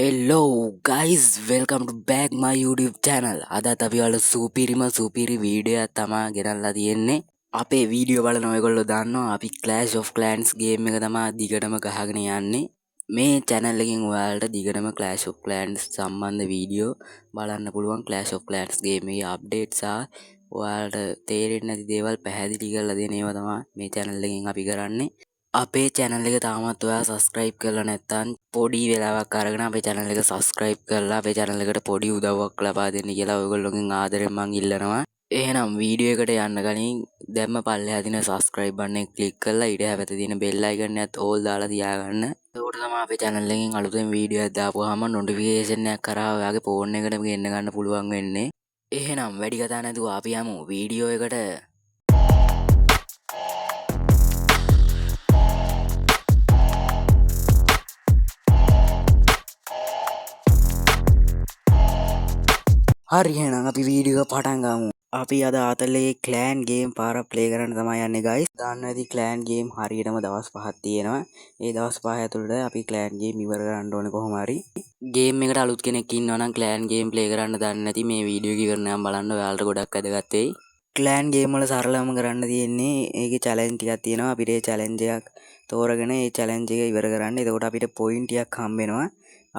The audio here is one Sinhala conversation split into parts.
Hello guys, welcome to back my YouTube channel. අදත් අපි වල සුපිරි වීඩියෝ එකක් තමා ගෙනල්ලා තියෙන්නේ. අපේ වීඩියෝ බලන ඔයගොල්ලෝ දන්නවා අපි Clash of Clans game එක තමා දිගටම ගහගෙන යන්නේ. මේ channel එකෙන් ඔයාලට දිගටම Clash of Clans සම්බන්ධ වීඩියෝ බලන්න පුළුවන්. Clash of Clans game එකේ updates සහ ඔයාලට තේරෙන්නේ නැති දේවල් පැහැදිලි කරලා දෙන ඒවා තමයි මේ channel එකෙන් අපි කරන්නේ. අපේ channel එක තාමත් ඔයා subscribe කරලා නැත්නම් පොඩි වෙලාවක් අරගෙන අපේ channel එක subscribe කරලා අපේ channel එකට පොඩි උදව්වක් ලබා දෙන්න කියලා ඔයගොල්ලෝගෙන් ආදරෙන් මං ඉල්ලනවා. එහෙනම් වීඩියෝ එකට යන්න කලින් දැම්ම පල්ලෙහා තියෙන subscribe button එක click කරලා ඊට හැපැත තියෙන bell icon එකත් all දාලා තියාගන්න. එතකොට තමයි අපේ channel එකෙන් අලුතෙන් වීඩියෝ එකක් දාපුවාම notification එකක් කරා ඔයාගේ phone එකට ගෙන්න ගන්න පුළුවන් වෙන්නේ. එහෙනම් වැඩි කතා නැතුව අපි යමු වීඩියෝ එකට. හරි එහෙනම් අපි වීඩියෝ එක පටන් ගමු. අපි අද ආතලේ ක්ලෑන් ගේම් පාරක් ප්ලේ කරන්න තමයි යන්නේ guys. දන්නවා ඇති ක්ලෑන් ගේම් හරියටම දවස් 5ක් තියෙනවා. ඒ දවස් 5 ඇතුළත අපි ක්ලෑන් ගේම් ඉවර කරන්න ඕනේ කොහොම හරි. ගේම් එකට අලුත් කෙනෙක් ඉන්නවා නම් ක්ලෑන් ගේම් ප්ලේ කරන්න දන්නේ නැති මේ වීඩියෝ එක ඉවරනකම් බලන්න ඔයාලට ගොඩක් වැදගත් වෙයි. ක්ලෑන් ගේම් වල සරලවම කරන්න තියෙන්නේ ඒකේ චැලෙන්ජ් ටිකක් තියෙනවා. අපිට ඒ චැලෙන්ජ් එකක් තෝරගෙන ඒ චැලෙන්ජ් එක ඉවර කරන්න. එතකොට අපිට පොයින්ට් ටිකක් හම්බ වෙනවා.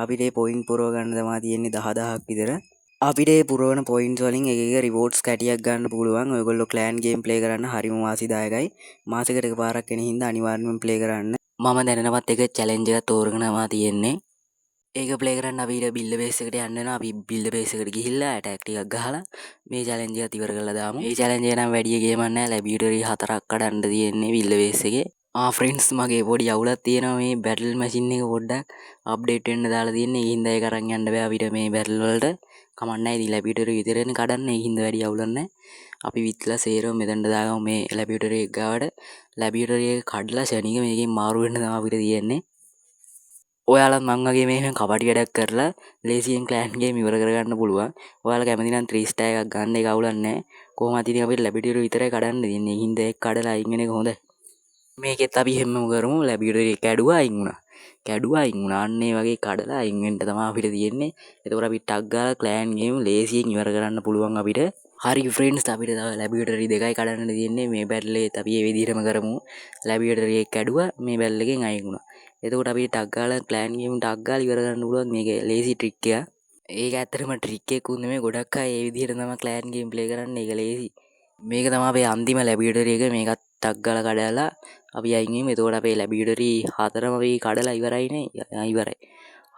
අපිට ඒ පොයින්ට් පුරව ගන්න තමයි තියෙන්නේ 10000ක් විතර. අපිට පුරවන පොයින්ට්ස් වලින් එක රිවෝඩ්ස් කැටියක් ගන්න පුළුවන්. ඔයගොල්ලෝ ක්ලෑන් ගේම් ප්ලේ කරන්න හරිම වාසිදායකයි. මාසෙකට එකපාරක් එන හින්දා අනිවාර්යයෙන්ම ප්ලේ කරන්න. මම දැනනවත් එක චැලෙන්ජ් එකක් තෝරගෙනවා තියෙන්නේ. ඒක ප්ලේ කරන්න අපිට බිල්ඩ් බේස් එකට යන්න වෙනවා. අපි බිල්ඩ් බේස් එකට ගිහිල්ලා ඇටැක් ටිකක් ගහලා මේ චැලෙන්ජ් එකත් ඉවර කරලා දාමු. මේ චැලෙන්ජ් එක නම් වැඩි ගේමක් නැහැ. ලැබියුටරි 4ක් කඩන්න තියෙන්නේ බිල්ඩ් බේස් එකේ. ෆ්‍රෙන්ඩ්ස් මගේ පොඩි අවුලක් තියෙනවා මේ බැටල් මැෂින් එක පොඩ්ඩක් අප්ඩේට් වෙන්න දාලා තියෙන්නේ. ඒ හින්දා ඒක අරන් යන්න බෑ අපිට මේ බැටල් වලට. කමක් නැහැ. ඉතින් ලැබියුටරි විතරනේ කඩන්නේ. ඒ හින්දා වැඩි අවුලක් නැහැ. අපි විත්ලා සේරම මෙතනට දාගමු මේ ලැබියුටරි එක ගාවට. ලැබියුටරි එක කඩලා ෂණික මේකෙන් මාරු වෙන්න තමයි අපිට තියෙන්නේ. ඔයාලත් මං වගේ මේ කබඩි වැඩක් කරලා ලේසියෙන් ක්ලෑන් ගේම් ඉවර කරගන්න පුළුවන්. ඔයාලා කැමති නම් 3 ස්ටාර් එකක් ගන්න එක අවුලක් නැහැ. කොහොමද ඉතින් අපිට ලැබියුටරි විතරයි කඩන්න දෙන්නේ. ඒ හින්දා ඒක කඩලා අයින් වෙන එක හොඳයි. මේකෙත් අපි හැමෝම කරමු ලැබියුටරි කැඩුවා අයින් වුණා. අන්න ඒ වගේ කඩලා අයින් වෙන්න තමයි අපිට තියෙන්නේ. එතකොට අපි ටක් ගාලා ක්ලෑන් ගේම් ලේසියෙන් ඉවර කරන්න පුළුවන් අපිට. හරි ෆ්‍රෙන්ඩ්ස් අපිට තව ලැබියුටරි දෙකයි කඩන්න තියෙන්නේ. මේ බැටල් එකේත් අපි මේ විදිහටම කරමු. ලැබියුටරි එක කැඩුවා මේ බැටල් එකෙන් අයින් වුණා. එතකොට අපි ටක් ගාලා ක්ලෑන් ගේම් ටක් ගාලා ඉවර කරන්න පුළුවන්. මේක ලේසි ට්‍රික් එකක්. ඒක ඇත්තටම ට්‍රික් එකක් උන් නෙමෙයි ගොඩක් අය මේ විදිහට තමයි ක්ලෑන් ගේම් ප්ලේ කරන්නේ. ඒක ලේසි. මේක තමයි අපේ අන්තිම ලැබියුටරි එක. මේකත් ටක් ගාලා කඩලා අපි අයින් වෙමු. එතකොට අපේ ලැබියුටරි 4ම අපි කඩලා ඉවරයිනේ. ඉවරයි.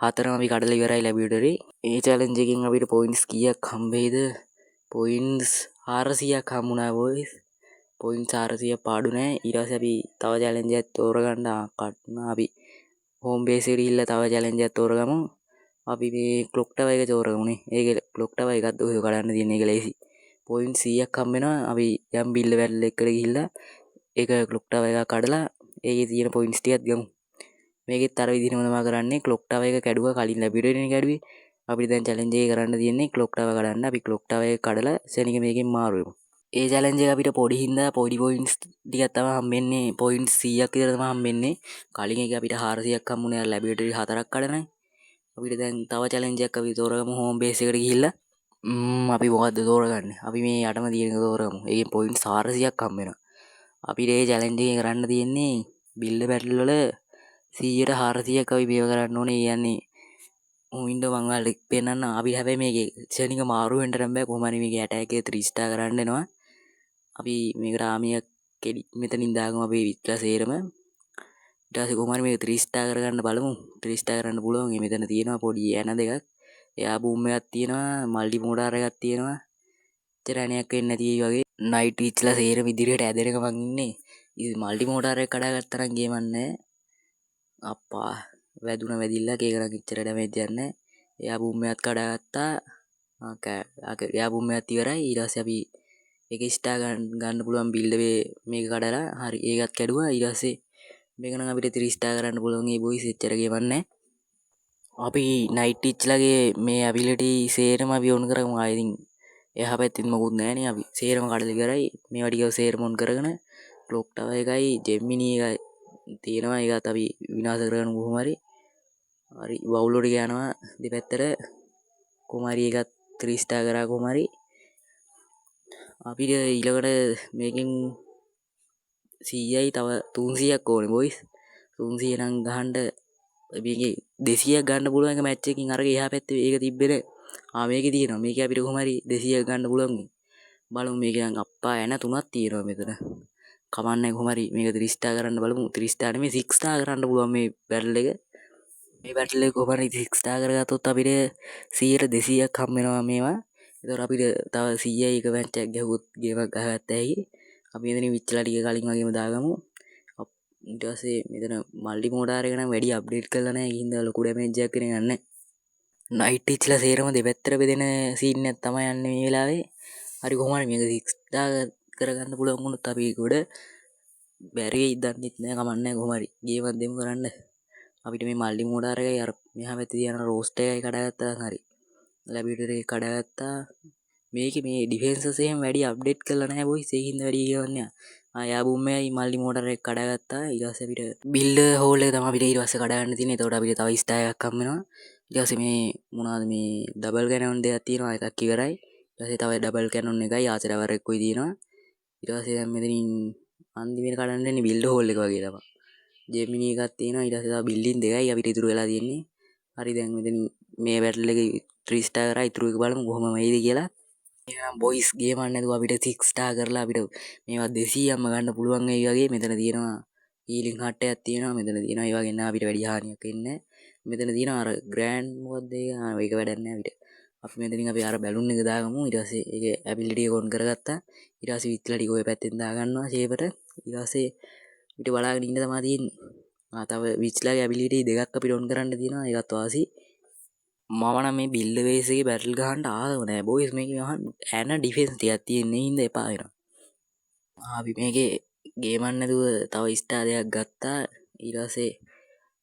4ම අපි කඩලා ඉවරයි ලැබියුටරි. ඒ චැලෙන්ජ් එකෙන් අපිට පොයින්ට්ස් කීයක් හම්බෙයිද? පොයින්ට්ස් 400ක් හම්බුණා බොයිස්. පොයින්ට්ස් 400 පාඩු නෑ. ඊට පස්සේ අපි තව චැලෙන්ජ් එකක් තෝරගන්න කට්නා අපි හෝම් බේස් එකට ගිහිල්ලා තව චැලෙන්ජ් එකක් තෝරගමු. අපි මේ ක්ලොක් ටවර් එක තෝරගමුනේ. ඒක ක්ලොක් ටවර් එකත් ඔය කඩන්න තියෙන එක ලේසි. පොයින්ට් 100ක් හම්බ වෙනවා. අපි යම් බිල්ඩ් බැටල් එකකට ගිහිල්ලා ඒක ක්ලොක් ටවර් එක කඩලා ඒකේ තියෙන පොයින්ට්ස් ටිකත් ගමු. මේකෙත් අර විදිහම තමයි කරන්නේ. ක්ලොක් ටවර් එක කැඩුවා කලින් ලැබියුටරි එක කැඩුවේ. අපිට දැන් චැලෙන්ජ් එක කරන්න තියෙන්නේ ක්ලොක් ටවර් කඩන්න. අපි ක්ලොක් ටවර් එක කඩලා සෙනික මේකෙන් මාරු වෙමු. ඒ චැලෙන්ජ් එක අපිට පොඩි හින්දා පොඩි පොයින්ට්ස් ටිකක් තමයි හම්බෙන්නේ. පොයින්ට්ස් 100ක් විතර තමයි හම්බෙන්නේ. කලින් එක අපිට 400ක් හම්බුනේ අර ලැබියුටරි 4ක් කඩනයි. අපිට දැන් තව චැලෙන්ජ් එකක් අපි තෝරගමු හෝම් බේස් එකට ගිහිල්ලා. අපි මොකද්ද තෝරගන්නේ? අපි මේ යටම තියෙන එක තෝරගමු. ඒකෙන් පොයින්ට්ස් 400ක් හම්බ වෙනවා. අපිට මේ චැලෙන්ජ් එක කරන්න තියෙන්නේ බිල්ඩ් බැටල් වල 100ට 400ක් අපි බේව කරන්න ඕනේ. ඒ කියන්නේ වින්ඩෝ මං ඔයාලට පෙන්නන්න. අපි හැබැයි මේකේ ක්ෂණික මාරු වෙන්න නම් බෑ. කොහොම හරි මේකේ ඇටැක් එක 3 ස්ටාර් කරන්න වෙනවා. අපි මේකට ආමියක් කෙඩි මෙතනින් දාගමු අපි විත්ලා සේරම. ඊට පස්සේ කොහොම හරි මේක 3 ස්ටාර් කරගන්න බලමු. 3 ස්ටාර් කරන්න පුළුවන්. මේ මෙතන තියෙනවා පොඩි ඇන දෙකක්. එයා බූම් එකක් තියෙනවා. මල්ටි මෝටාර් එකක් තියෙනවා. එච්චර ඇණයක් වෙන්නේ නැති වගේ. නයිට් විච්ලා සේරම ඉදිරියට ඇදෙනක මං ඉන්නේ. ඉතින් මල්ටි මෝටාර් එක කඩාගත්තා නම් ගේමක් නැහැ. අප්පා වැදුන වැදිල්ලක් ඒක නම් එච්චර ඩැමේජ් එකක් නැහැ. එයා බූම් එකත් කඩාගත්තා. එයා බූම් එකත් ඉවරයි. ඊට පස්සේ අපි ඒක ස්ටාර් ගන්න පුළුවන් බිල්ඩ් මේක කඩලා හරි ඒකත් කැඩුවා. ඊට පස්සේ මේක නම් අපිට 3 ස්ටාර් කරන්න පුළුවන්. ඒ බොයිස් එච්චර ගේමක් නැහැ. අපි නයිට් ටිච්ලගේ මේ ඇබිලිටි සේරම අපි ඔන් කරමු. ඉතින් එහා පැත්තෙන් මොකුත් නැහැනේ. අපි සේරම කඩලා ඉවරයි. මේවා ටික සේරම ඔන් කරගෙන ක්ලොක් ටවර් එකයි ජෙමිනි එකයි තියෙනවා. ඒකත් අපි විනාශ කරගන්න කොහොම හරි. හරි වවුලොට යනවා දෙපැත්තට කොහමරි එකත් 3 ස්ටාර් කරා කොහමරි අපිට ඊළඟට මේකෙන් 100යි තව 300ක් ඕනේ බොයිස් 300 නම් ගහන්න මේකේ 200ක් ගන්න පුළුවන් එක මැච් එකකින් අරගෙන එහා පැත්තේ ඒක තිබ්බේ මේකේ තියෙනවා මේක අපිට කොහමරි 200ක් ගන්න පුළුවන් බලමු මේක නම් අප්පා එන තුනක් තියෙනවා මෙතන කමන්නේ කොහමරි මේක 3 ස්ටාර් කරන්න බලමු 3 ස්ටාර් නෙමෙයි 6 ස්ටාර් කරන්න පුළුවන් මේ බැටල් එක මේ බැටල් එක කොහමරි 6 ස්ටාර් කරගත්තොත් අපිට 100ට 200ක් හම් වෙනවා මේවා ඒතකොට අපිට තව 100යි එක මැච් එකක් ගැහුවොත් ගේමක් ගහගත්ත හැකි අපි මෙතන විච්චලා ටික කලින් වගේම දාගමු ඊට පස්සේ මෙතන මල්ටි මෝඩාර එක නම් වැඩි අප්ඩේට් කරලා නැහැ ඒකින්ද ලොකු ඩැමේජ් එකක් වෙන ගන්න නයිට් ටිච්ලා සේරම දෙපැත්තට බෙදෙන සීන් එකක් තමයි යන්නේ මේ වෙලාවේ හරි කොහොම හරි මේක 6 ස්ටාර් කරගන්න පුළුවන් වුණොත් අපි ඒකට බැරි වෙයිද දන්නෙත් නෑ කමක් නෑ කොහොම හරි ගේමක් දෙමු කරන්න අපිට මේ මල්ටි මෝඩාර එකයි අර මෙහා පැත්තේ තියෙන රෝස්ට් එකයි කඩාගත්තා නම් හරි ලැබිටර් එක කඩාගත්තා මේකේ මේ ඩිෆෙන්සස් එහෙම වැඩි අප්ඩේට් කරලා නැහැ බොයිස් ඒකින්ද වැඩි ගියවන්නේ යා බුම්මයි මල්ටි මෝඩාර එක කඩාගත්තා ඊට පස්සේ අපිට බිල්ඩර් හෝල් එක තමයි අපිට ඊට පස්සේ කඩා ගන්න තියෙන්නේ එතකොට අපිට තව ස්ටාර් එකක් හම් වෙනවා ඊට පස්සේ මේ මොනවද මේ ඩබල් කැනොන් දෙකක් තියෙනවා එකක් ඉවරයි ඊට පස්සේ තව ඩබල් කැනොන් එකයි ආචරවර එක්කයි තියෙනවා ඊට පස්සේ දැන් මෙතනින් අන්තිමේට කඩන්න දෙන්නේ බිල්ඩර් හෝල් එක වගේ තමයි ජෙමිනි එකක් තියෙනවා ඊට පස්සේ තව බිල්ඩින් දෙකයි අපිට ඉතුරු වෙලා තියෙන්නේ හරි දැන් මෙතනින් මේ බැටල් එක 3 ස්ටාර් කරා ඉතුරු එක බලමු කොහොම වෙයිද කියලා එහෙනම් බොයිස් ගේමක් නැතුව අපිට 6 ස්ටාර් කරලා අපිට මේවා 200ක්ම ගන්න පුළුවන් වෙයි වගේ මෙතන තියෙනවා හීලින් හට් එකක් තියෙනවා මෙතන තියෙනවා ඒ වගේ නා අපිට වැඩි හානියක් වෙන්නේ මෙතන තියෙනවා අර ග්‍රෑන්ඩ් මොකක්ද ඒක වැඩක් නැහැ අපිට අපි මෙතනින් අපි අර බැලුන් එක දාගමු ඊට පස්සේ ඒකේ ඇබිලිටි එක ඔන් කරගත්තා ඊට පස්සේ විත්ලා ටික ඔය පැත්තෙන් දාගන්නවා ෂේපට ඊට පස්සේ අපිට බලාගෙන ඉන්න තමයි තියෙන්නේ තව විච්ලාගේ ඇබිලිටි දෙකක් අපිට ඔන් කරන්න තියෙනවා ඒකත් වාසි මම නම් මේ බිල්ඩ් වේස් එකේ බැටල් ගහන්න ආව නෑ බොයිස් මේකේ ඇන ඩිෆෙන්ස් ටිකක් තියෙන්නේ හින්දා එපා වෙනවා අපි මේකේ ගේමක් නැතුව තව ස්ටාර් දෙකක් ගත්තා ඊට පස්සේ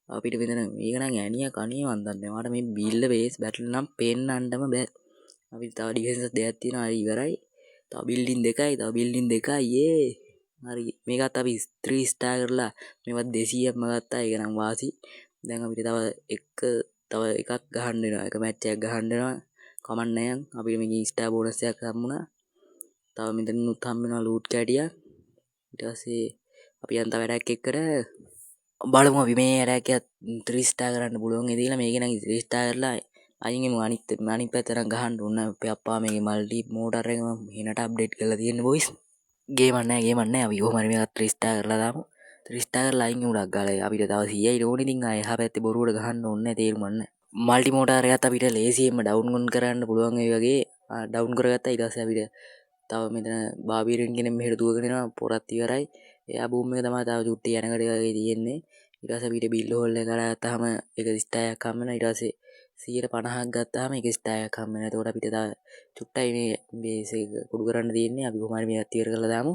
අපිට මෙතන මේක නම් ඇණියක් අනේ මන් දන්නේ මට මේ බිල්ඩ් වේස් බැටල් නම් පෙන්නන්නම බෑ අපි තව ඩිෆෙන්ස් දෙකක් තියෙනවා හරි ඉවරයි තව බිල්ඩින් දෙකයි තව බිල්ඩින් දෙකයි යේ හරි මේකත් අපි 3 ස්ටාර් කරලා මේවත් 200ක්ම ගත්තා ඒක නම් වාසි දැන් අපිට තව එකක් ගහන්න වෙනවා එක මැච් එකක් ගහන්න වෙනවා කමක් නැහැ අපිට මේකේ ස්ටාර් බෝනස් එකක් හම්බුණා තව මෙතනිනුත් හම්බ වෙනවා ලූට් කැඩියක් ඊට පස්සේ අපි යන් තව වැඩක් එක්කර බලමු අපි මේ වැඩක් 3 ස්ටාර් කරන්න පුළුවන් ඒ දීලා මේක නම් 3 ස්ටාර් කරලා අයින් එමු අනිත් පැත්තට ගහන්න ඕන අපේ අප්පා මේකේ මල්ටි මෝටර් එක හිනට අප්ඩේට් කරලා තියෙන බොයිස් ගේමක් නැහැ අපි කොහොම හරි මේක 3 ස්ටාර් කරලා දාමු 3 ස්ටාර් කරලා අයින් උඩක් ගාලා අපිට තව 100යි ඕනේ ඉතින් ආයෙ එහා පැත්තේ බොරුවට ගහන්න ඕනේ නැහැ තේරුම් ගන්න මල්ටි මෝටර් එකත් අපිට ලේසියෙන්ම ඩවුන් කරන්න පුළුවන් ඒ වගේ ඩවුන් කරගත්තා ඊට පස්සේ අපිට තව මෙතන බාබීරෙන් කෙනෙක් මෙහෙට දුවගෙන එනවා පොරත් ඉවරයි එයා බූම් එක තමයි තව චුට්ටි යනකට වගේ තියෙන්නේ ඊට පස්සේ අපිට බිල්ඩ් හෝල් එක කරගත්තාම ඒක ස්ටාරයක් හම්බ වෙනවා ඊට පස්සේ 150ක් ගත්තාම ඒක ස්ටාරයක් හම්බ වෙනවා එතකොට අපිට තව චුට්ටයි මේ බේස් එක කුඩු කරන්න තියෙන්නේ අපි කොහොම හරි මේකත් ඉවර කරලා දාමු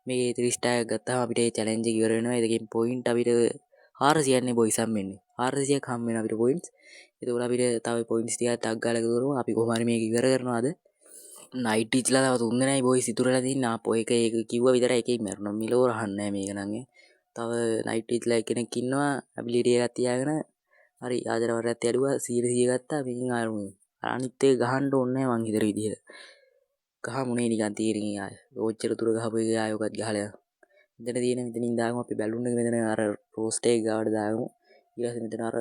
මේකේ 3 ස්ටාරයක් ගත්තාම අපිට ඒ චැලෙන්ජ් එක ඉවර වෙනවා ඒකෙන් පොයින්ට් අපිට 400ක් නේ බොයිස් හම්බෙන්නේ 400ක් හම්බ වෙනවා අපිට පොයින්ට්ස් එතකොට අපිට තව පොයින්ට්ස් ටිකක් ටක් ගාලා එකතු කරමු අපි කොහොම හරි මේක ඉවර කරනවා අද නයිට් ටිච්ලා තව 3 දෙනයි බොයිස් ඉතුරුලා තින්නේ ආපෝ ඒක කිව්වා විතරයි එකෙන් මැරුණා මිලෝ රහන්නේ මේක නම් තව නයිට් ටිච්ලා එක්කෙනෙක් ඉන්නවා ඇබිලිටි එකක් තියාගෙන හරි ආදරවරයත් ඇඩුවා 100 ගත්තා මේකෙන් ආරමු අනිත් එක ගහන්න ඕනේ නැහැ මං හිතර විදිහට ගහමුනේ නිකන් තීරින් ආය ඕච්චර තුර ගහපු එක ආයෝකත් ගහලා මෙතන තියෙන මෙතනින් දාගමු අපි බැලුන් එක මෙතන අර රෝස්ට් එක ගාවට දාගමු ඊට පස්සේ මෙතන අර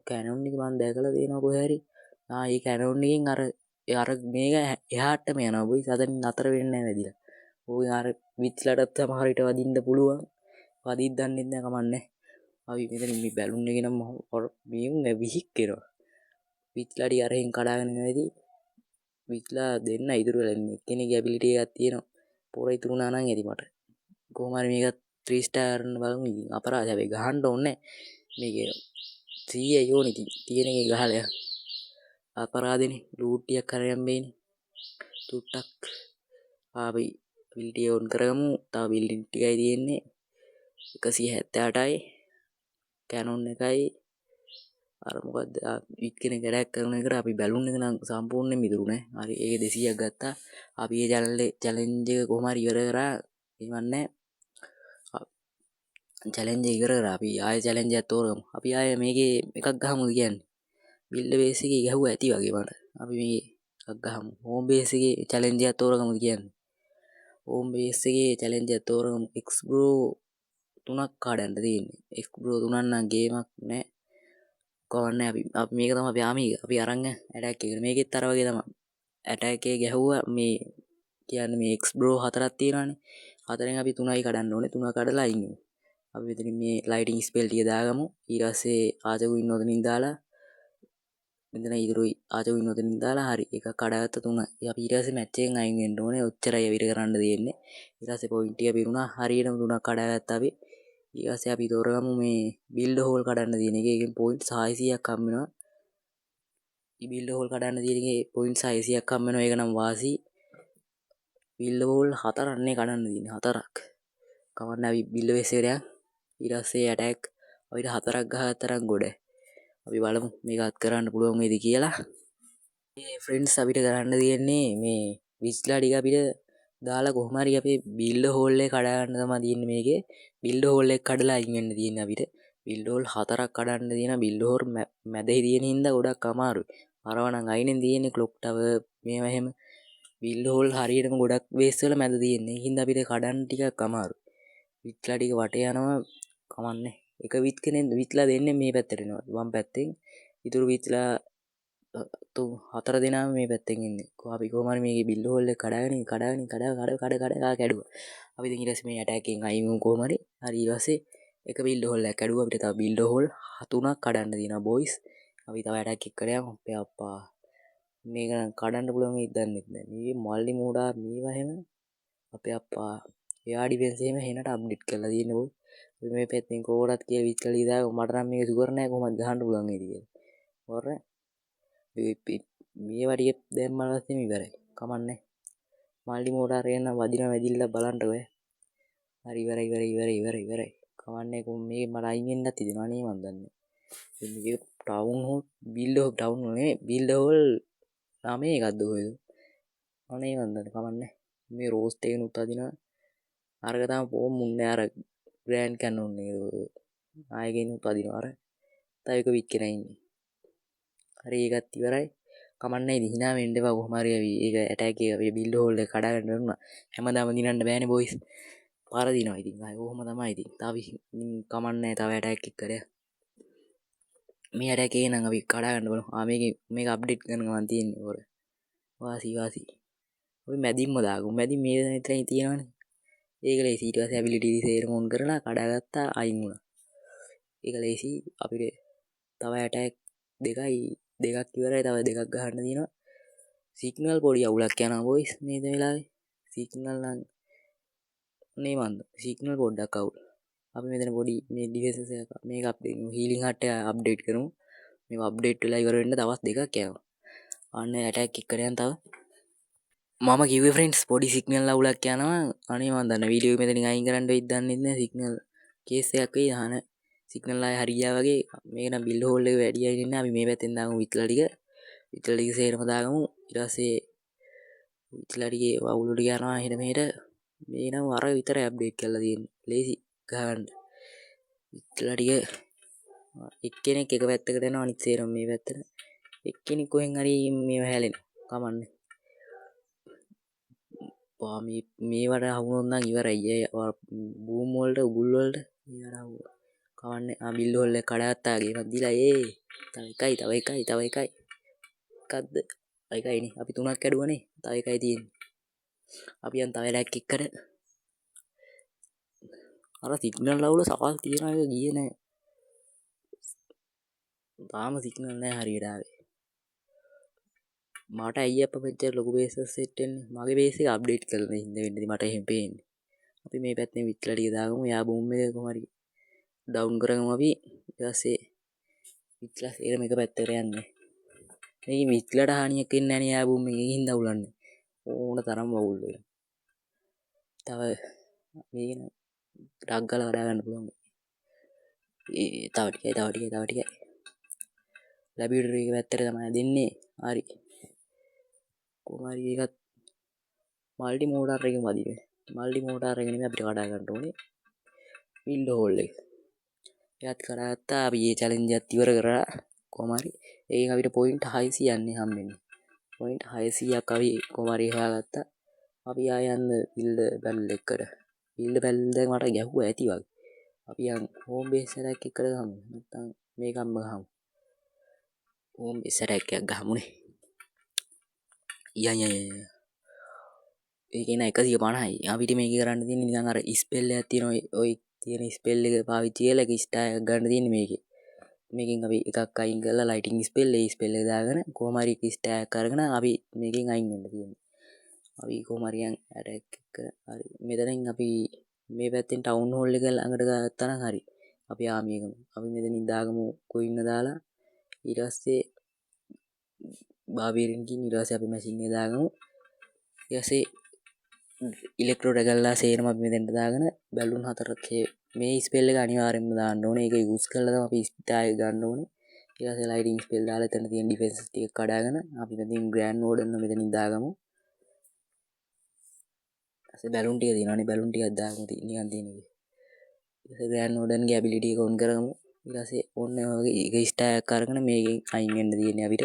කැනොන් එක මම දැකලා තියෙනවා කොහේ හරි ඒ කැනොන් එකෙන් අර මේක එහාටම යනවා බොයි සතරින් නතර වෙන්නේ නැහැ වැදිලා ඕක අර විත්ලටත් සමහර විට වදින්න පුළුවන් වදින්න දන්නෙත් නැහැ කමන්නේ අපි මෙතන මේ බැලුන් එකේ නම් මේුන් විහික් කරනවා විත්ලා ටික අරහෙන් කඩාගෙන නැවදී විත්ලා දෙන්න ඉතුරු වෙලා ඉන්නේ එක්කෙනෙක්ගේ ඇබිලිටි එකක් තියෙනවා පොර ඉතුරු වුණා නම් ඇති මට කොහොම හරි මේක 3 ස්ටාර් කරන්න බලමු ඉතින් අපරාධ හැබැයි ගහන්න ඕනේ මේකේ 100 යෝනි තියෙන එකේ ගහලා අපරාධනේ ලූට් ටිකක් කරගෙන බෑනේ චුට්ටක් අපි ඇබිලිටි ඔන් කරගමු තව බිල්ඩින් ටිකයි තියෙන්නේ 178යි කැනොන් එකයි අර මොකද්ද විත් කෙනෙක් වැඩක් කරන එකට අපි බැලුන් එක නම් සම්පූර්ණයෙන්ම ඉතුරු නෑ හරි ඒක 200ක් ගත්තා අපි ඒ චැලෙන්ජ් එක කොහොම හරි ඉවර කරා ඉවන්නේ චැලෙන්ජ් එක ඉවර කරා අපි ආයෙ චැලෙන්ජ් එකක් තෝරගමු. අපි ආයෙ මේකේ එකක් ගහමුද කියන්නේ. බිල්ඩ් බේස් එකේ ගැහුවා ඇති වගේ මට. අපි මේ එකක් ගහමු. හෝම් බේස් එකේ චැලෙන්ජ් එකක් තෝරගමුද කියන්නේ. හෝම් බේස් එකේ චැලෙන්ජ් එකක් තෝරගමු. එක්ස් බ්‍රෝ 3ක් කඩන්න තියෙන්නේ. එක්ස් බ්‍රෝ 3ක් නම් ගේමක් නෑ. කවන්නේ අපි මේක තමයි අපි අරන් ඇටැක් එකට. මේකෙත් අර වගේ තමයි. ඇටැක් එකේ ගැහුවා මේ කියන්නේ මේ එක්ස් බ්‍රෝ 4ක් තියෙනවානේ. 4න් අපි 3යි කඩන්න ඕනේ. 3 කඩලා අයින් වෙමු. අපි මෙතන මේ ලයිටින් ස්පෙල් ටික දාගමු. ඊට පස්සේ ආචකු ඉන්න ඔතනින් දාලා මෙතන ඉතුරුයි ආචකු ඉන්න ඔතනින් දාලා හරි එකක් කඩාගත්ත 3. අපි ඊට පස්සේ මැච් එකෙන් අයින් වෙන්න ඕනේ. ඔච්චරයි අපිට කරන්න තියෙන්නේ. ඊට පස්සේ පොයින්ට් ටික පිරුණා. හරියටම 3ක් කඩාගත්තා අපි. ඊට පස්සේ අපි තෝරගමු මේ බිල්ඩ් හෝල් කඩන්න තියෙන එක. ඒකෙන් පොයින්ට් 600ක් හම්බ වෙනවා. බිල්ඩ් හෝල් කඩන්න තියෙන එකේ පොයින්ට් 600ක් හම්බ වෙනවා. ඒක නම් වාසි. බිල්ඩ් හෝල් 4ක් නේ කඩන්න තියෙන්නේ. 4ක්. කවන්න අපි බිල්ඩ් බේස් එකට යන්. ඊට පස්සේ ඇටැක් අපිට 4ක් ගහතරම් ගොඩ. අපි බලමු මේක අත් කරන්න පුළුවන් වේද කියලා. මේ ෆ්‍රෙන්ඩ්ස් අපිට කරන්න තියෙන්නේ මේ විස්ලා ටික අපිට දාලා කොහොම හරි අපේ බිල්ඩ් හෝල් එක කඩා ගන්න තමයි තියෙන්නේ මේකේ. බිල්ඩ් හෝල් එක කඩලා අයින් වෙන්න තියෙන්නේ අපිට. බිල්ඩ් හෝල් 4ක් කඩන්න තියෙනවා. බිල්ඩ් හෝල් මැදේ තියෙන හින්දා ගොඩක් අමාරුයි. අරව නම් අයිනෙන් තියෙන්නේ ක්ලොක් ටවර් මේවා එහෙම බිල්ඩ් හෝල් හරියටම ගොඩක් බේස් වල මැද තියෙන්නේ. ඒ හින්දා අපිට කඩන්න ටිකක් අමාරුයි. විත්ලා ටික වටේ යනවා කමන්නේ. එක විත් කෙනෙක් විත්ලා දෙන්නේ මේ පැත්තට එනවා. වම් පැත්තෙන්. ඉතුරු විත්ලා 4 දෙනාම මේ පැත්තෙන් ඉන්නේ. අපි කොහොම හරි මේකේ බිල්ඩ් හෝල් එක කඩාගෙන කැඩුවා. අපි දැන් ඊට පස්සේ මේ ඇටැක් එකෙන් අයින් වුණු කොහොම හරි. හරි ඊට පස්සේ එක බිල්ඩ් හෝල් එකක් කැඩුවා. අපිට තව බිල්ඩ් හෝල් 3ක් කඩන්න තියෙනවා බොයිස්. අපි තව ඇටැක් එකකට යමු. අපේ අප්පා මේක කඩන්න පුළුවන් වෙයිද දන්නේ නැහැ. මේ මල්ලි මෝඩා මේවා එහෙම අපේ අප්පා එයා ඩිෆෙන්ස් එහෙම හෙනට අප්ඩේට් කරලා තියෙන්නේ බෝ. අපි මේ පැත්තෙන් කොහොමවත් කියලා විත්ලා ලියලා මට නම් මේක සුවර් නැහැ කොහොමද ගහන්න පුළුවන් වේද කියලා. හොර මේ වටිය දැම්මම පස්සේ ඉවරයි. කමන්නේ. මල්ලි මෝටාර් එක නම් වදිනවා වැදිලා බලන්නකො. හරි ඉවරයි. කමන්නේ කොහොම මේ මට අයින් වෙන්නත් හිතෙනවා නේ මන් දන්නේ. මේක town hall build hall town නේ බිල්ඩ් හෝල් 9 එකක්ද ඔය. අනේ මන් දන්නේ කමන්නේ. මේ රෝස්ට් එකනුත් අදිනවා. අරක තමයි පොම් මුන්නේ අර ග්‍රෑන්ඩ් කැනොන් එක. ආයෙකිනුත් අදිනවා අර. තව එක විත් කෙනා ඉන්නේ. හරි ඒකත් ඉවරයි. කමන්නේ ඉතින් hina වෙන්න එපා කොහොම හරි අපි ඒක ඇටැක් එක අපි බිල්ඩ් හෝල් එක කඩාගන්න වුණා. හැමදාම දිනන්න බෑනේ බොයිස්. පාර දිනවා ඉතින්. ආයෙ කොහොම තමයි ඉතින්. තව කමන්නේ තව ඇටැක් එක කරේ. මේ ඇටැක් එක නම් අපි කඩාගන්න බලමු. මේක අප්ඩේට් කරන ගමන් තියෙන්නේ ඔර. වාසි. අපි මැදින්ම දාගමු. මැදින් මේ මෙතන තියෙනවනේ. ඒක ලේසි. ඊට පස්සේ ඇබිලිටි සේරම ඔන් කරලා කඩාගත්තා අයින් වුණා. ඒක ලේසි. අපිට තව ඇටැක් දෙකක් ඉවරයි. තව දෙකක් ගහන්න තියෙනවා. සිග්නල් පොඩි අවුලක් යනවා බොයිස් මේ වෙලාවේ. සිග්නල් නම් නේ මන්ද. සිග්නල් පොඩ්ඩක් අවුල්. අපි මෙතන පොඩි මේ ඩිවයිසස් එක මේක අප්ඩේට් හීලින් හට් එක අප්ඩේට් කරමු. මේක අප්ඩේට් වෙලා ඉවර වෙන්න දවස් දෙකක් යනවා. අන්න ඇටැක් එක්කන යන තව මම කිව්වේ ෆ්‍රෙන්ඩ්ස් පොඩි සිග්නල් අවුලක් යනවා. අනේ මන් දන්න වීඩියෝ මෙතනින් අයින් කරන්න වෙයිද දන්නේ නැහැ. සිග්නල් කේස් එකක් වෙයි අහන සිග්නල් ආය හරියා වගේ මේක නම් බිල්ඩ් හෝල් එක වැඩි අයින් ඉන්නේ. අපි මේ පැත්තෙන් දාමු විත්ලා ටික සේරම දාගමු. ඊට පස්සේ විත්ලා ටිකේ අවුල් ටික යනවා එහෙට මෙහෙට. මේ නම් අර විතරයි අප්ඩේට් කරලා තියෙන්නේ. ලේසි ගහන්න. විත්ලා ටික එක්කෙනෙක් එක පැත්තකට යනවා අනිත් සේරම මේ පැත්තට. එක්කෙනෙක් කොහෙන් හරි මේව හැලෙනවා. කමන්නේ. මේවට අහුනොත් නම් ඉවරයි. බූම් වලට උගුල් වලට මේවට අහුව. කවන්නේ බිල්ඩ් හෝල් එක කඩාගත්තා ගේමක් දීලා තව එකයි. එකක්ද? එකයිනේ. අපි 3ක් කැඩුවනේ. තව එකයි තියෙන්නේ. අපි යන් තව එකක් එක්කර අර සිග්නල් අවුල සකල් තියන එක ගියේ නෑ. තාම සිග්නල් නෑ හරියට ආවේ. මට ඇයි අප්පා මෙච්චර ලොකු බේස් එකක් සෙට් වෙන්නේ? මගේ බේස් එක අප්ඩේට් කරලා ඉඳ වෙන්නේ මට එහෙම පේන්නේ. අපි මේ පැත්තෙන් විත්ලා ටික දාගමු. යා බූම් එක කොහොම හරි ඩවුන් කරගමු අපි. ඊට පස්සේ විත්ලා සේරම එක පැත්තකට යන්නේ. මේ විත්ලාට හානියක් වෙන්නේ නැහැ නේ යා බූම් එකකින් හින්දා උලන්නේ. ඕන තරම් අවුල් වෙලා. තව මේක ටක් ගාලා කඩා ගන්න පුළුවන්. තව ටිකයි. ලැබියුටර් එක පැත්තට තමයි දෙන්නේ. හරි. කොහොම හරි ඒකත් මල්ටි මෝටාර් එකෙන් වදිනේ. මල්ටි මෝටාර් එක නෙමෙයි අපිට කඩා ගන්න ඕනේ. විල්ඩ හෝල් එක යත් කරත්තා අපි ඒ චලෙන්ජ් එකත් ඉවර කරා කොහොම හරි ඒකෙන් අපිට පොයින්ට් 600 යන්නේ හම්බෙන්නේ පොයින්ට් 600ක් අපි කොහොම හරි හොයාගත්තා අපි ආය යන්න විල්ඩ බැල් එකට විල්ඩ බැල් දැන් මට ගැහුවා ඇති වගේ අපි යන් හෝම් බේස් එකක් එකට ගමු නැත්නම් මේකම ගහමු හෝම් බේස් එකක් ගහමුනේ යය ඒකන 150යි අපිට මේක කරන්න තියෙන්නේ නිකන් අර ස්පෙල් එකක් තියෙනවා ඔය තියෙන ස්පෙල් එක පාවිච්චි කරලා ස්ටාර් එකක් ගන්න තියෙන්නේ මේකෙන් අපි එකක් අයින් කරලා ලයිටින් ස්පෙල් ඒ ස්පෙල් එක දාගෙන කොහොම හරි ස්ටාර් එකක් අරගෙන අපි මේකෙන් අයින් වෙන්න තියෙන්නේ අපි කොහොම හරි යන් ඇටැක් එක හරි මෙතනින් අපි මේ පැත්තෙන් ටවුන් හෝල් එක ළඟට ගත්තා නම් හරි අපි ආමි එකම අපි මෙතනින් දාගමු කොයින්න දාලා ඊට පස්සේ බාබේරින්කින් ඊට පස්සේ අපි මැෂින් එක දාගමු ඊට පස්සේ ඉලෙක්ට්‍රෝඩ ගල්ලා සේරම අපි මෙතෙන්ට දාගෙන බැලුන් හතරක් මේ ස්පෙල් එක අනිවාර්යෙන්ම දාන්න ඕනේ ඒක යූස් කරලා තමයි අපි ස්පිටාය ගන්න ඕනේ ඊට පස්සේ ලයිටින් ස්පෙල් දාලා එතන තියෙන ඩිෆෙන්ස් ටික කඩාගෙන අපි මෙතනින් ග්‍රෑන්ඩ් වෝඩන් මෙතනින් දාගමු ඊට පස්සේ බැලුන් ටික දිනවනේ බැලුන් ටිකක් දාගමු නිකන් තියෙන එක ඊට පස්සේ ග්‍රෑන්ඩ් වෝඩන්ගේ ඇබිලිටි එක ඔන් කරගමු ඊට පස්සේ ඔන්න ඔය එක ස්ටාර් එකක් අරගෙන මේකෙන් අයින් වෙන්න තියෙන්නේ අපිට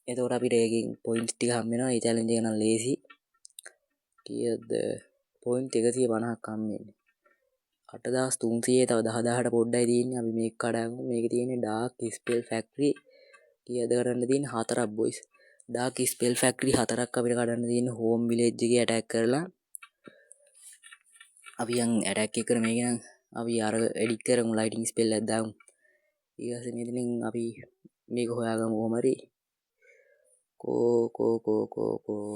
එතකොට අපිට ඒකෙන් පොයින්ට්ස් ටික හම්බ වෙනවා ඒ චැලෙන්ජ් එක නම් ලේසි කීයද පොයින්ට් 150ක් හම්බෙන්නේ 8300 තව 10000ට පොඩ්ඩයි තියෙන්නේ අපි මේක කඩාගමු මේකේ තියෙන්නේ ඩාර්ක් ස්පෙල් ෆැක්ටරි කීයද කරන්න තියෙන්නේ 4ක් බොයිස් ඩාර්ක් ස්පෙල් ෆැක්ටරි 4ක් අපිට කඩන්න තියෙන්නේ හෝම් විලේජ් එකේ ඇටැක් කරලා අපි යන් ඇටැක් එක කරන මේක නම් අපි අර එඩිට් කරමු ලයිටින් ස්පෙල් එකක් දාමු ඊට පස්සේ මෙතනින් අපි මේක හොයාගමු කොහොම හරි කෝ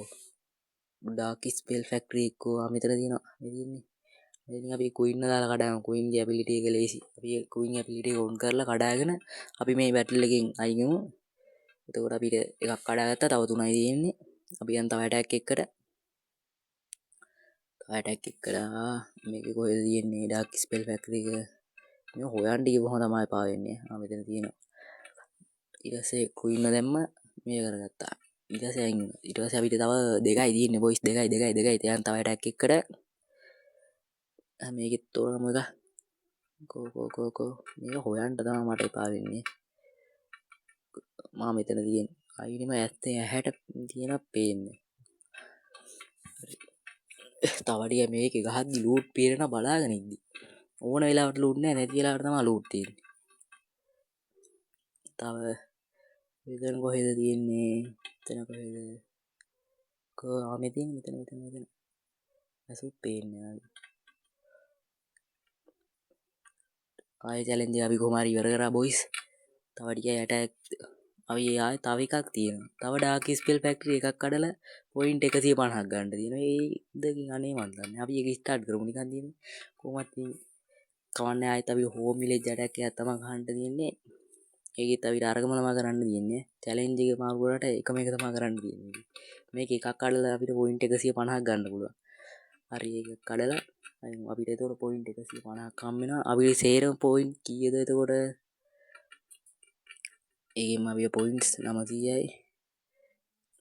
ඩාර්ක් ස්පෙල් ෆැක්ටරි එකෝ මෙතන තියෙනවා මේ තියෙන්නේ ඉතින් අපි කුයින් දාලා කඩාගමු කුයින්ගේ ඇබිලිටි එක ලේසි අපි කුයින් ඇබිලිටි එක ඔන් කරලා කඩාගෙන අපි මේ බැටල් එකෙන් අයින් වෙමු එතකොට අපිට එකක් කඩාගත්තා තව 3යි තියෙන්නේ අපි යන් තව ඇටැක් එකකට මේක කොහෙද තියෙන්නේ ඩාර්ක් ස්පෙල් ෆැක්ටරි එක මේ හොයන්න ගිහුවම තමයි පාවෙන්නේ මෙතන තියෙනවා ඊට පස්සේ කුයින් දැම්ම මේ කරගත්තා ඊට පස්සේ අපිට තව දෙකයි තියෙන්නේ බොයිස් දෙකයි තියන් තව ඇටැක් එකකට මේකෙත් තෝරගමු එක කෝ මේක හොයන්න තමයි මට එපා වෙන්නේ මම මෙතන තියෙන අයිනිම ඇත්තේ ඇහැට තියෙන පේන්නේ තව ටික මේක ගහද්දි ලූට් පේන බලාගෙන ඉද්දි ඕන වෙලාවට ලූට් නැහැ නැති වෙලාවට තමයි ලූට් තියෙන්නේ තව මෙතන කොහෙද තියෙන්නේ මෙතන කොහෙද මෙතන ඇසුත් පේන්නේ ආයෙ චැලෙන්ජ් එක අපි කොහොම හරි ඉවර කරා බොයිස් තව ටික ඇටැක් අපි ආයෙ තව එකක් තියෙනවා තව ඩාර්ක් ස්පෙල් ෆැක්ටරි එකක් කඩලා පොයින්ට් 150ක් ගන්න තියෙනවා ඒ දෙකින් අනේ මන් දන්නේ අපි ඒක ස්ටාර්ට් කරමු නිකන් තියෙන්නේ කොහොමත් කවන්නේ ආයෙත් අපි හෝම් විලේජ් ඇටැක් එකක් තමයි ගන්න තියෙන්නේ ඒකෙත් අපිට අරගම තමයි කරන්න තියෙන්නේ චැලෙන්ජ් එක මාරු කරාට එකම එක තමයි කරන්න තියෙන්නේ මේක එකක් කඩලා අපිට පොයින්ට් 150ක් ගන්න පුළුවන් හරි ඒක කඩලා අපිට එතකොට පොයින්ට් 150ක් හම්බ වෙනවා අපිට සේරම පොයින්ට් කීයද එතකොට ඒකෙම අපිට පොයින්ට්ස් 900යි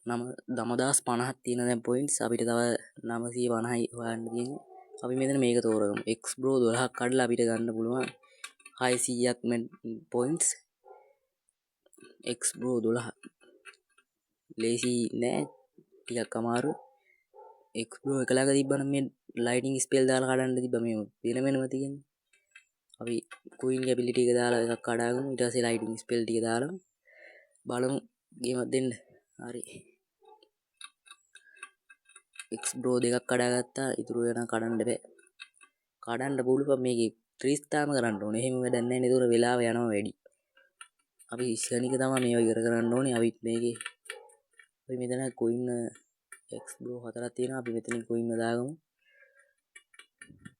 9050ක් තියෙන දැන් පොයින්ට්ස් අපිට තව 950යි හොයන්න තියෙන්නේ අපි මෙතන මේක තෝරගමු x bro 12ක් කඩලා අපිට ගන්න පුළුවන් 600ක් පොයින්ට්ස් x bro 12 ලේසි නෑ ටිකක් අමාරු x bro එකලක තිබ්බනම් මේ ලයිටින් ස්පෙල් දාලා කඩන්න තිබ්බ මේ වෙනම තියෙන්නේ අපි කුයින් ඇබිලිටි එක දාලා එකක් කඩාගමු ඊට පස්සේ ලයිටින් ස්පෙල් ටික දාලා බලමු ගේමක් දෙන්න හරි x bro දෙකක් කඩාගත්තා ඉතුරු වෙන කඩන්න බෑ කඩන්න පුළුවන් මේකේ ත්‍රිස්ථාම කරන්න ඕනේ එහෙම වැඩක් නැහැ නේද උර වෙලාව යනවා වැඩි අපි ශනික තමයි මේව ඉවර කරන්න ඕනේ අපිත් මේකේ අපි මෙතන කුයින් x bro හතරක් තියෙනවා අපි මෙතනින් කුයින් දාගමු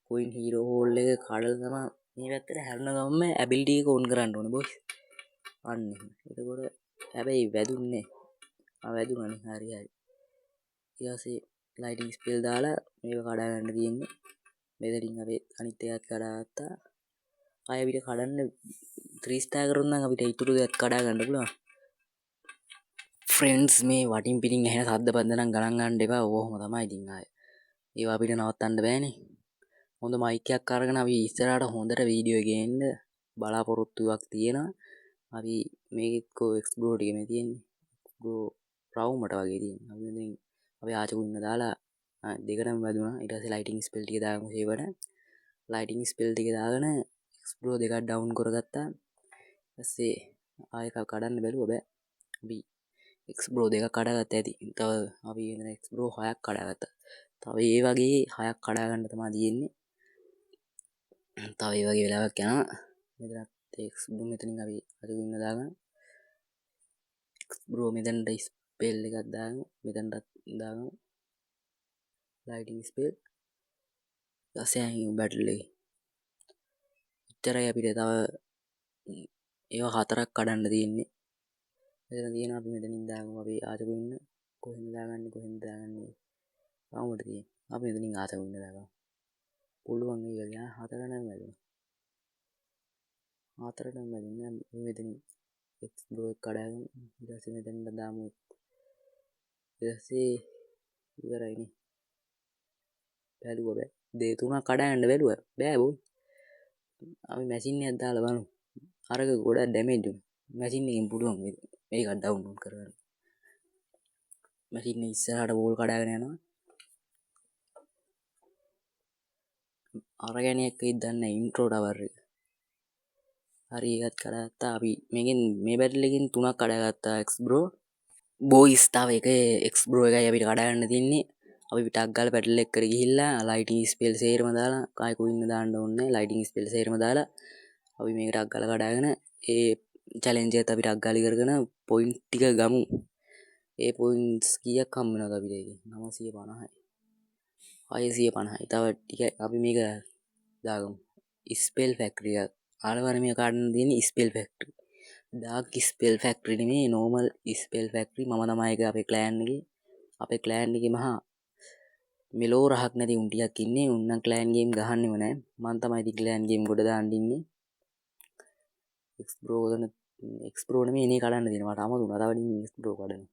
කුයින් හීරෝ හෝල් එක කඩලා තමයි මේ පැත්තට හැරෙන ගමන්ම ඇබිලිටි එක ඔන් කරන්න ඕනේ බොස් අන්න එතකොට හැබැයි වැදුන්නේ වැදුනනේ හරි ඊට පස්සේ ලයිටින් ස්පෙල් දාලා මේක කඩා ගන්න තියෙන්නේ මෙතනින් අපි අනිත් එකත් කඩාගත්තා ආයෙ අපිට කඩන්න 3 ස්ටාර් කරුවොත් නම් අපිට ඊටු දෙයක් කඩා ගන්න පුළුවන් ෆ්‍රෙන්ඩ්ස් මේ වටින් පිටින් ඇහෙන සද්ද බද්ද නම් ගණන් ගන්න එපා ඕවම තමයි ඉතින් ආයෙ ඒවා අපිට නවත්තන්න බෑනේ හොඳ මයික් එකක් අරගෙන අපි ඉස්සරහට හොඳට වීඩියෝ ගේන්න බලාපොරොත්තුවක් තියෙනවා. අපි මේකෙත් කො එක්ස්ප්ලෝර් ටික මේ තියෙන්නේ. එක්ස්ප්ලෝර් රවුමට වගේ තියෙන්නේ. අපි මෙතනින් අපි ආචකු ඉන්න දාලා දෙකටම වැදුනා. ඊට පස්සේ ලයිටිං ස්පෙල් ටික දාගමු සේවට. ලයිටිං ස්පෙල් ටික දාගෙන එක්ස්ප්ලෝර් දෙකක් ඩවුන් කරගත්තා. ඊපස්සේ ආයෙක කඩන්න බැලුවා බෑ. අපි එක්ස්ප්ලෝර් දෙකක් කඩාගත්තා ඇති. තව අපි එතන එක්ස්ප්ලෝර් 6ක් කඩාගත්තා. තව ඒ වගේ 6ක් කඩා ගන්න තමයි තියෙන්නේ. තව ඒ වගේ වෙලාවක් යනවා. මෙතනත් එක්ස්ප්ලෝර් මෙතනින් අපි අරගෙන ඉන්න දාගන්න. එක්ස්ප්ලෝර් මෙතනට ස්පෙල් එකක් දාගමු. මෙතනටත් දාගමු. Lighting spell. ඊපස්සේ බැටල් එක. ඉතරයි අපිට තව ඒවා 4ක් කඩන්න තියෙන්නේ. මෙතන තියෙන අපි මෙතනින් දාගමු. අපි ආචකු ඉන්න කොහෙන්ද දාගන්නේ රවුමට තියෙන්නේ. අපි මෙතනින් ආචකු ඉන්න දාගමු. පුළුවන් ඒක ගියා 4ටම වැදුණා. 4ටම වැදුණා. මෙතනින් එක්ස්ප්ලෝර් එක කඩාගෙන ඊට පස්සේ මෙතනට දාමු. ඊට පස්සේ ඉවරයිනේ. බැලුවා බෑ. දෙක තුනක් කඩාගන්න බැලුවා. බෑ බෝ. අපි මැෂින් එකක් දාලා බලමු. අරක ගොඩක් ඩැමේජ් වුණා. මැෂින් එකෙන් පුළුවන් මේක ඩවුන්ලෝඩ් කරගන්න. මැෂින් එක ඉස්සරහට වෝල් කඩාගෙන යනවා. අර ගැන එකයි දන්නේ ඉන්ට්‍රෝ ටවර් එක. හරි ඒකත් කඩාගත්තා. අපි මේකෙන් මේ බැටල් එකෙන් 3ක් කඩාගත්තා එක්ස්බ්‍රෝ. බෝයිස් තව එක එක්ස්බ්‍රෝ එකයි අපිට කඩාගන්න තියන්නේ. අපි ටක් ගාලා බැටල් එකකට ගිහිල්ලා ලයිටිං ස්පෙල් සේරම දාලා කායි කුයින්න දාන්න ඕනේ. ලයිටිං ස්පෙල් සේරම දාලා අපි මේක ටක් ගාලා කඩාගෙන ඒ චැලෙන්ජ් එකත් අපි ටක් ගාලා කරගෙන පොයින්ට් ටික ගමු. ඒ පොයින්ට්ස් කීයක් හම්බ වෙනවද අපිට ඒකේ? 950යි. 650යි. තව ටික අපි මේක දාගමු. ස්පෙල් ෆැක්ටරි එක. ආලවර මේ කාඩන තියෙන්නේ spell factory. Dark spell factory නෙමෙයි නෝමල් ස්පෙල් ෆැක්ටරි. මම තමයි ඒක අපේ ක්ලෑන් එකේ මහා මෙලෝ රහක් නැති උන් ටිකක් ඉන්නේ. උන් නම් ක්ලෑන් ගේම් ගහන්නෙම නැහැ. මම තමයි ඉතින් ක්ලෑන් ගේම් ගොඩ දාන්න ඉන්නේ. එක්ස්ප්ලෝර් නෙමෙයි එනේ කඩන්න දෙනවා. මට අමතක වුණා. තව ඉතින් එක්ස්ප්ලෝර් කඩනවා.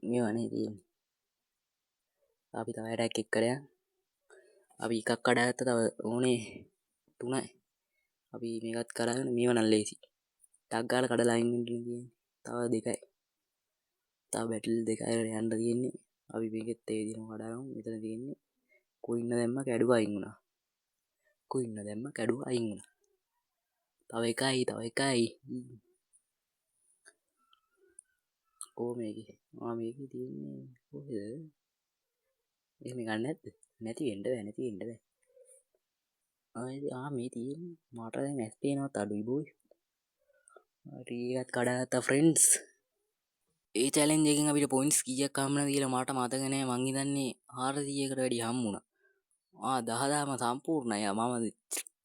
මේවා නේ තියෙන්නේ. අපි තව ඇටැක් එක කරා. අපි එකක් කඩාගත්තා. තව ඕනේ 3යි. අපි මේකත් කරාගෙන මේව නම් ලේසි. ටක් ගාලා කඩලා අයින් වෙන්න තියෙන්නේ. තව 2යි. තව බැටල් 2යි යන්න තියෙන්නේ. අපි මේකෙත් ඒ විදිහම කඩාගමු. මෙතන තියෙන්නේ කුයින්න දැම්ම කැඩුවා අයින් වුණා. තව එකයි. මේකේ තියෙන්නේ කොහෙද? එහෙම ගන්න නැද්ද? නැති වෙන්න බෑ. මේ තියෙන්නේ මට දැන් ඇස් පේනවත් අඩුයි බෝයි. හරි ඒකත් කඩාගත්තා ෆ්‍රෙන්ඩ්ස්. ඒ චැලෙන්ජ් එකෙන් අපිට පොයින්ට්ස් කීයක් හම්බුණාද කියලා මට මතක නෑ. මං හිතන්නේ 400කට වැඩි හම්බුණා. 10ම සම්පූර්ණයි. මම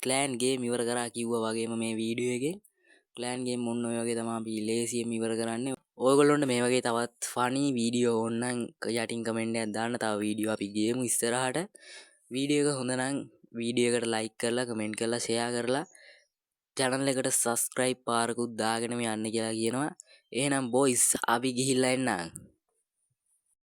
ක්ලෑන් ගේම් ඉවර කරා කිව්වා වගේම මේ වීඩියෝ එකෙන් ක්ලෑන් ගේම් ඔන්න ඔය වගේ තමයි අපි ලේසියෙන් ඉවර කරන්නේ. ඔයගොල්ලොන්ට මේ වගේ තවත් ෆනි වීඩියෝ ඕනනම් යටින් කමෙන්ට් එකක් දාන්න. තව වීඩියෝ අපි ගේමු ඉස්සරහට. වීඩියෝ එක හොඳ නම් වීඩියෝ එකට ලයික් කරලා කමෙන්ට් කරලා ෂෙයා කරලා channel එකට subscribe පාරකුත් දාගෙනම යන්න කියලා කියනවා. එහෙනම් බොයිස් අපි ගිහිල්ලා එන්නම්.